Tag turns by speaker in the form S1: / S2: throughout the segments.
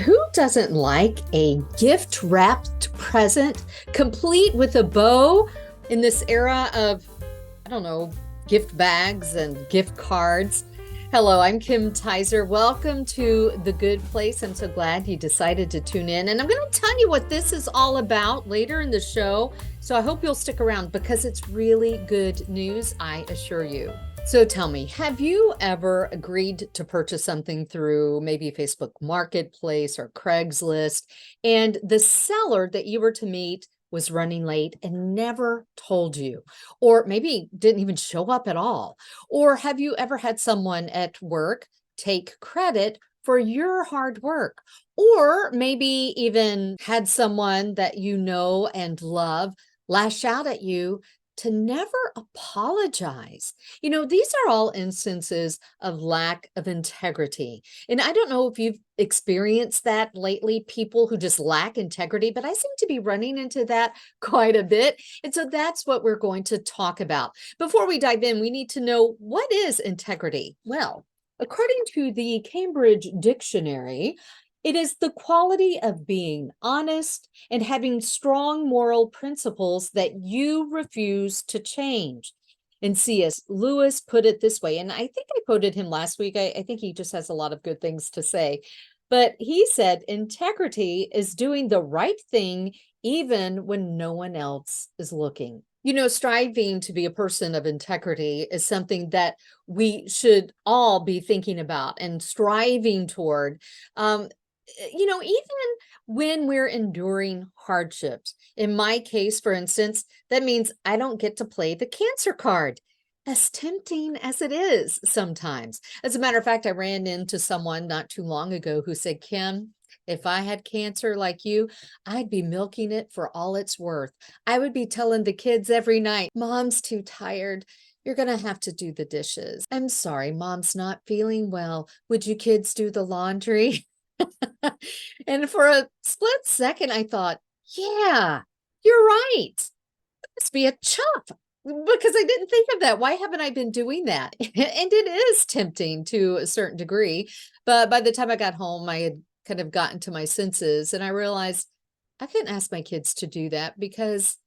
S1: Who doesn't like a gift wrapped present complete with a bow in this era of, I don't know, gift bags and gift cards? Hello, I'm Kim Tisor. Welcome to The Good Place. I'm so glad you decided to tune in. And I'm going to tell you what this is all about later in the show. So I hope you'll stick around because it's really good news, I assure you. So tell me, have you ever agreed to purchase something through maybe Facebook Marketplace or Craigslist, and the seller that you were to meet was running late and never told you, or maybe didn't even show up at all? Or have you ever had someone at work take credit for your hard work? Or maybe even had someone that you know and love lash out at you to never apologize. These are all instances of lack of integrity. And I don't know if you've experienced that lately, people who just lack integrity, but I seem to be running into that quite a bit. And so that's what we're going to talk about. Before we dive in, we need to know, what is integrity? Well, according to the Cambridge Dictionary, it is the quality of being honest and having strong moral principles that you refuse to change. And C.S. Lewis put it this way, and I think I quoted him last week. I think he just has a lot of good things to say. But he said, integrity is doing the right thing even when no one else is looking. Striving to be a person of integrity is something that we should all be thinking about and striving toward. Even when we're enduring hardships. In my case, for instance, that means I don't get to play the cancer card, as tempting as it is sometimes. As a matter of fact, I ran into someone not too long ago who said, Kim, if I had cancer like you, I'd be milking it for all it's worth. I would be telling the kids every night, Mom's too tired. You're going to have to do the dishes. I'm sorry, Mom's not feeling well. Would you kids do the laundry? And for a split second, I thought, yeah, you're right. Must be a chop, because I didn't think of that. Why haven't I been doing that? And it is tempting to a certain degree. But by the time I got home, I had kind of gotten to my senses and I realized I couldn't ask my kids to do that because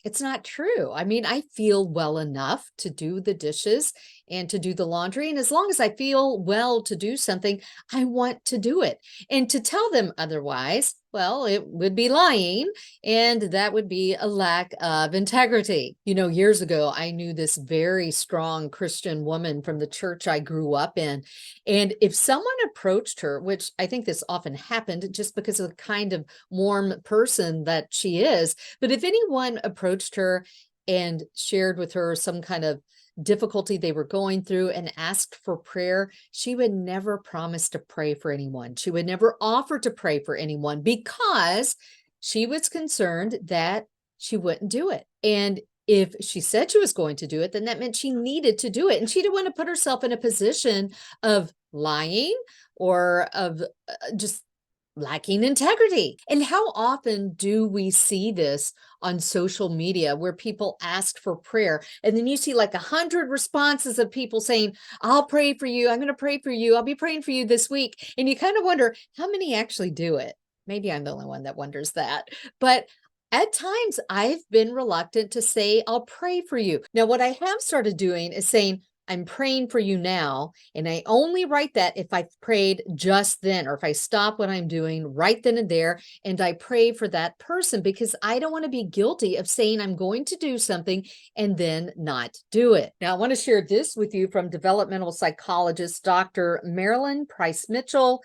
S1: it's not true. I mean, I feel well enough to do the dishes and to do the laundry. And as long as I feel well to do something, I want to do it. And to tell them otherwise, well, it would be lying, and that would be a lack of integrity. Years ago, I knew this very strong Christian woman from the church I grew up in. And if someone approached her, which I think this often happened just because of the kind of warm person that she is, but if anyone approached her and shared with her some kind of difficulty they were going through and asked for prayer, she would never promise to pray for anyone. She would never offer to pray for anyone because she was concerned that she wouldn't do it. And if she said she was going to do it, then that meant she needed to do it. And she didn't want to put herself in a position of lying or of just lacking integrity. And how often do we see this on social media where people ask for prayer and then you see like 100 responses of people saying, I'll pray for you, I'm going to pray for you, I'll be praying for you this week, and you kind of wonder how many actually do it. Maybe I'm the only one that wonders that, but at times I've been reluctant to say I'll pray for you. Now what I have started doing is saying, I'm praying for you now. And I only write that if I've prayed just then, or if I stop what I'm doing right then and there, and I pray for that person, because I don't want to be guilty of saying I'm going to do something and then not do it. Now, I want to share this with you from developmental psychologist, Dr. Marilyn Price Mitchell.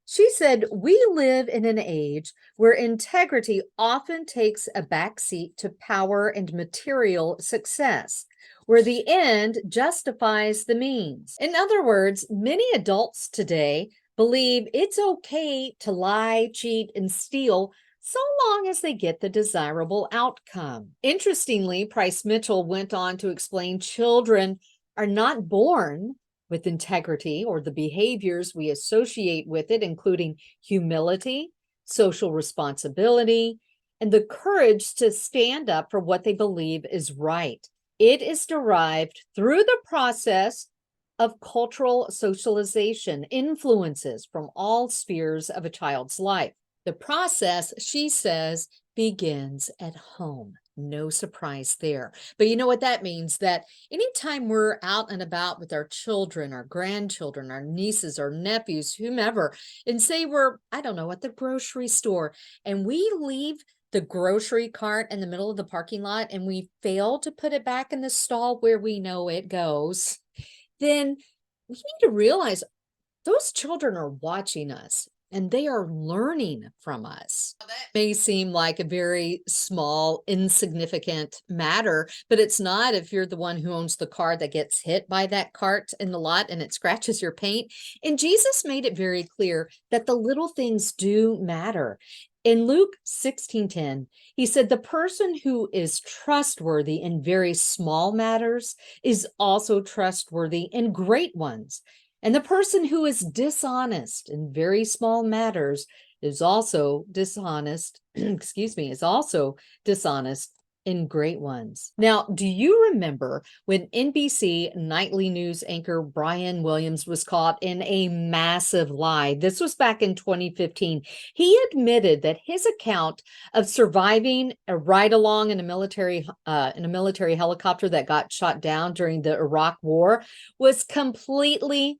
S1: She said, we live in an age where integrity often takes a backseat to power and material success, where the end justifies the means. In other words, many adults today believe it's okay to lie, cheat, and steal so long as they get the desirable outcome. Interestingly, Price Mitchell went on to explain children are not born with integrity or the behaviors we associate with it, including humility, social responsibility, and the courage to stand up for what they believe is right. It is derived through the process of cultural socialization, influences from all spheres of a child's life. The process, she says, begins at home. No surprise there. But you know what that means? That anytime we're out and about with our children, our grandchildren, our nieces, our nephews, whomever, and say we're, I don't know, at the grocery store, and we leave the grocery cart in the middle of the parking lot and we fail to put it back in the stall where we know it goes, then we need to realize those children are watching us and they are learning from us. That may seem like a very small, insignificant matter, but it's not if you're the one who owns the car that gets hit by that cart in the lot and it scratches your paint. And Jesus made it very clear that the little things do matter. In Luke 16:10, he said, the person who is trustworthy in very small matters is also trustworthy in great ones. And the person who is dishonest in very small matters is also dishonest, excuse me, is also dishonest in great ones. Now, do you remember when NBC nightly news anchor Brian Williams was caught in a massive lie? This was back in 2015. He admitted that his account of surviving a ride along in a military helicopter that got shot down during the Iraq War was completely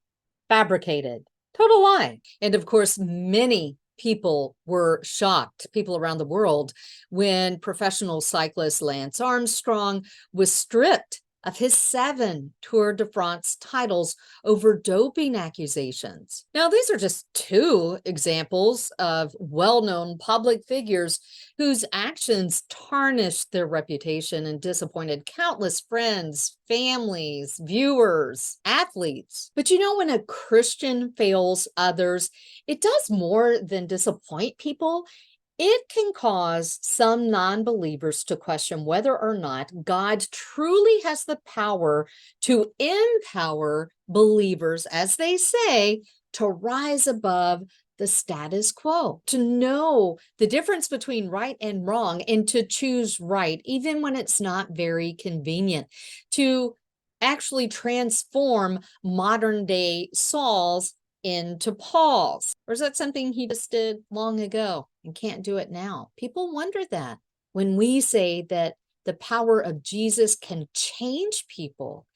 S1: fabricated, total lie. And of course, many people were shocked, people around the world, when professional cyclist Lance Armstrong was stripped of his 7 Tour de France titles over doping accusations. Now, these are just 2 examples of well-known public figures whose actions tarnished their reputation and disappointed countless friends, families, viewers, athletes. But you know, when a Christian fails others, it does more than disappoint people. It can cause some non-believers to question whether or not God truly has the power to empower believers, as they say, to rise above the status quo, to know the difference between right and wrong, and to choose right, even when it's not very convenient, to actually transform modern day Sauls into Paul's. Or is that something he just did long ago and can't do it now? People wonder that when we say that the power of Jesus can change people.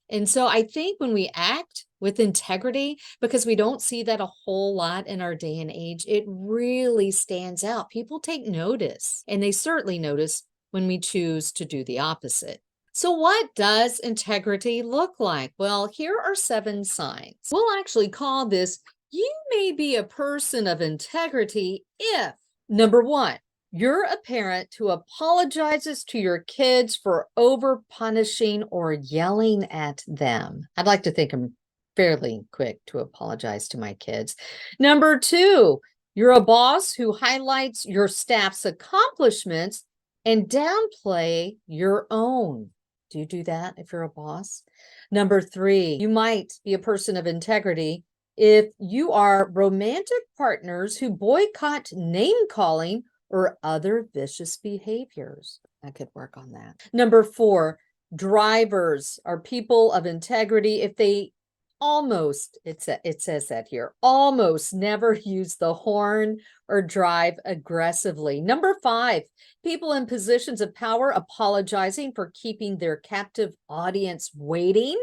S1: And so I think when we act with integrity, because we don't see that a whole lot in our day and age, it really stands out. People take notice, and they certainly notice when we choose to do the opposite. So what does integrity look like? Well, here are 7 signs. We'll actually call this, you may be a person of integrity if, number 1, you're a parent who apologizes to your kids for over punishing or yelling at them. I'd like to think I'm fairly quick to apologize to my kids. Number 2, you're a boss who highlights your staff's accomplishments and downplay your own. Do you do that if you're a boss? Number 3, you might be a person of integrity if you are romantic partners who boycott name calling or other vicious behaviors. I could work on that. Number 4, drivers are people of integrity if they almost, it says that here, almost never use the horn or drive aggressively. Number 5, people in positions of power apologizing for keeping their captive audience waiting.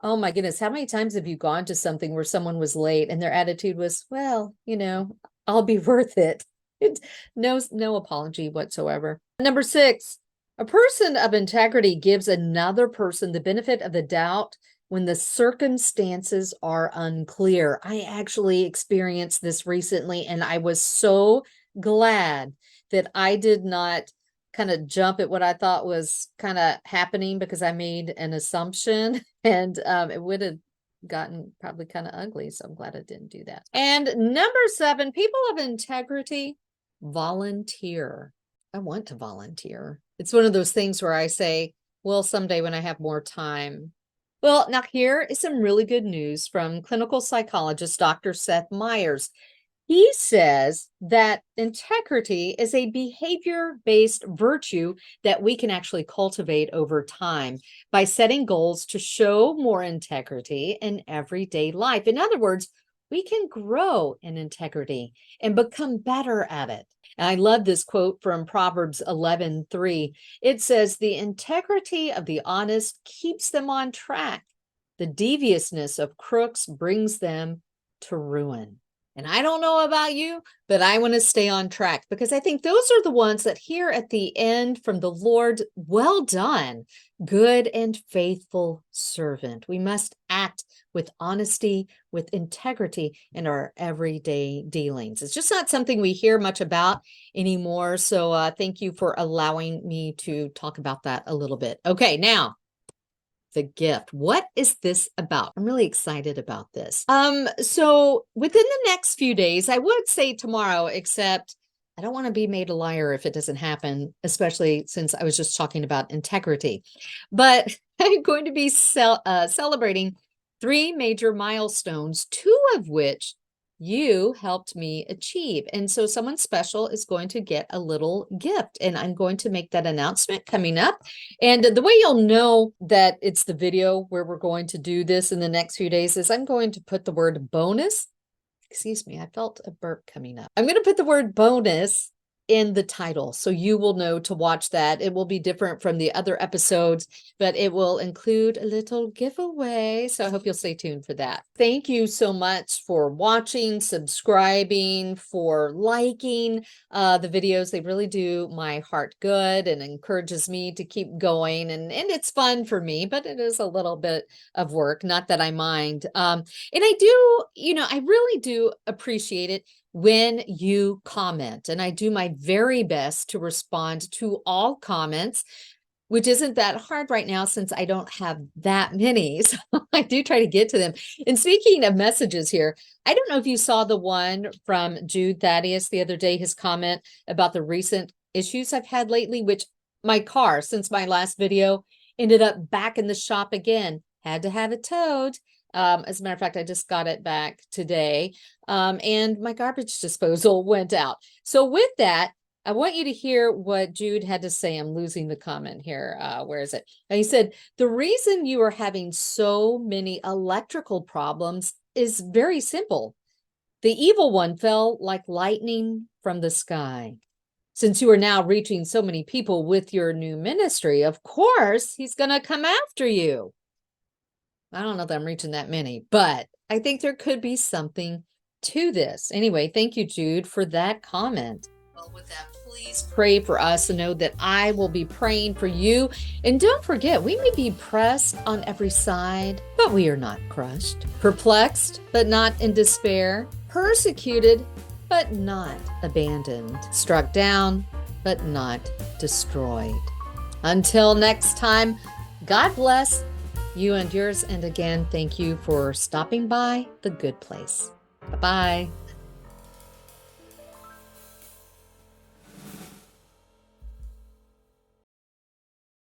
S1: Oh my goodness, how many times have you gone to something where someone was late and their attitude was, well, you know, I'll be worth it. No apology whatsoever. Number 6, a person of integrity gives another person the benefit of the doubt when the circumstances are unclear. I actually experienced this recently, and I was so glad that I did not kind of jump at what I thought was kind of happening, because I made an assumption, and it would have gotten probably kind of ugly. So I'm glad I didn't do that. And number 7, people of integrity volunteer. I want to volunteer. It's one of those things where I say, well, someday when I have more time. Well, now here is some really good news from clinical psychologist Dr. Seth Meyers. He says that integrity is a behavior-based virtue that we can actually cultivate over time by setting goals to show more integrity in everyday life. In other words, we can grow in integrity and become better at it. And I love this quote from Proverbs 11:3. It says, "The integrity of the honest keeps them on track. The deviousness of crooks brings them to ruin." And I don't know about you, but I want to stay on track because I think those are the ones that hear at the end from the Lord, "Well done, good and faithful servant." We must act with honesty, with integrity in our everyday dealings. It's just not something we hear much about anymore. So thank you for allowing me to talk about that a little bit. Okay, now the gift. What is this about? I'm really excited about this. So within the next few days, I would say tomorrow, except I don't want to be made a liar if it doesn't happen, especially since I was just talking about integrity. But I'm going to be celebrating three major milestones, two of which you helped me achieve. And so someone special is going to get a little gift, and I'm going to make that announcement coming up. And the way you'll know that it's the video where we're going to do this in the next few days is I'm going to put the word bonus. Excuse me, I felt a burp coming up. I'm going to put the word bonus in the title, so you will know to watch that. It will be different from the other episodes, but it will include a little giveaway. So I hope you'll stay tuned for that. Thank you so much for watching, subscribing, for liking the videos. They really do my heart good and encourages me to keep going. And it's fun for me, but it is a little bit of work. Not that I mind. And I do, I really do appreciate it when you comment. And I do my very best to respond to all comments, which isn't that hard right now since I don't have that many. So I do try to get to them. And speaking of messages here, I don't know if you saw the one from Jude Thaddeus the other day, his comment about the recent issues I've had lately, which my car, since my last video, ended up back in the shop again. Had to have it towed. As a matter of fact, I just got it back today, and my garbage disposal went out. So with that, I want you to hear what Jude had to say. I'm losing the comment here. Where is it? And he said, "The reason you are having so many electrical problems is very simple. The evil one fell like lightning from the sky. Since you are now reaching so many people with your new ministry, of course, he's going to come after you." I don't know that I'm reaching that many, but I think there could be something to this. Anyway, thank you, Jude, for that comment. Well, with that, please pray for us and know that I will be praying for you. And don't forget, we may be pressed on every side, but we are not crushed. Perplexed, but not in despair. Persecuted, but not abandoned. Struck down, but not destroyed. Until next time, God bless you and yours. And again, thank you for stopping by The Good Place. Bye-bye.